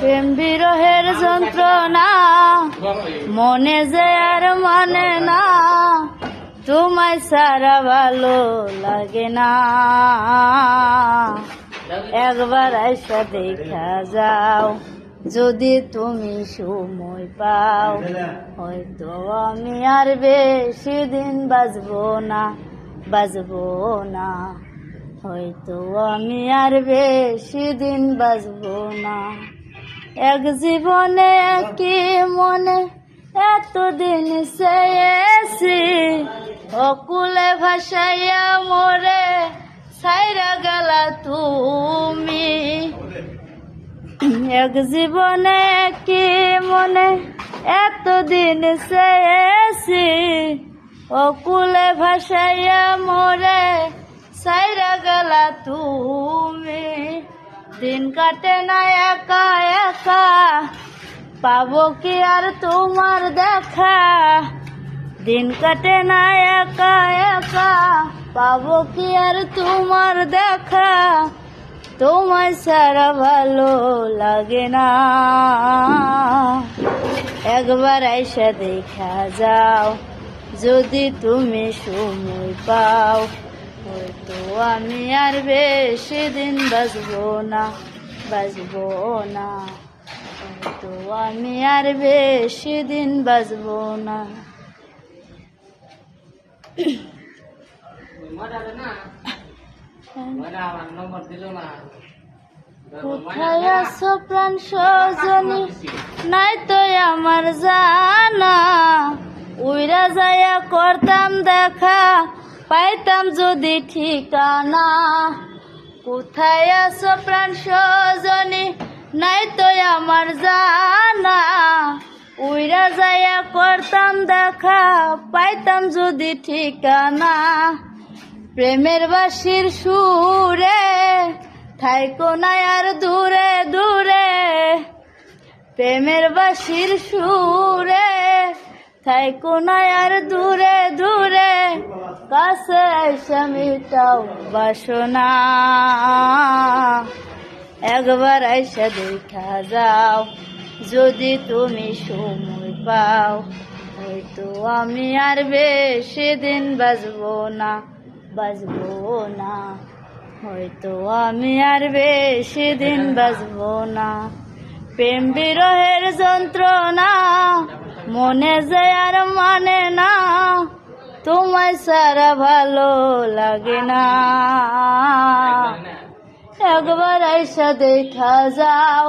প্রেম বিরহের যন্ত্রণা মনে যে আর মানে না, তোমায় সারা ভালো লাগে না। একবার আইসা দেখা যাও, যদি তুমি সময় পাও, হয়তো আমি আর বেশি দিন বাঁচবো না, বাঁচবো না। হয়তো আমি আর বেশি দিন বাঁচবো না। এক জীবনে একই মনে এতদিন চেয়েছি, অকুলে ভাসাইয়া মোরে ছাইরা গেলা তুমি। এক জীবনে একই মনে এতদিন চেয়েছি, অকুলে ভাসাইয়া মোরে ছাইরা গেলা তুমি। দিন কাটে না একা একা, পাবো কি আর তোমার দেখা। দিন কাটে না একা একা, পাবো কি আর তোমার দেখা। তোমায় ছাড়া ভালো লাগে না। একবার আইসা দেখা যাও, যদি তুমি সময় পাও, হয়তো আমি আর বেশি দিন বাঁচবো না, বাঁচবো না। হয়তো আমি আর বেশি দিন বাঁচবো না। কোথায় আছো প্রাণ সজনী, নাই তো আমার জানা। উইরা যাইয়া করতাম দেখা, পাইতাম যদি ঠিকানা। কোথায় আছো প্রাণ সজনী, নাই তো আমার জানা। উইরা যাইয়া করতাম দেখা, পাইতাম যদি ঠিকানা। প্রেমের বাঁশির সুরে থাইকো না আর দূরে দূরে। প্রেমের বাঁশির সুরে থাইকো না আর দূরে দূরে। কাছে আইসা মিটাও বাসনা, একবার আইসা দেখা যাও, যদি তুমি সময় পাও, হয়তো আমি আর বেশি দিন বাঁচবো না, বাঁচবো না। হয়তো আমি আর বেশি দিন বাঁচবো না। প্রেম বিরহের যন্ত্রণা মনে যে আর মানে না, তোমায় সারা ভালো লাগে না। একবার আইসা দেখা যাও,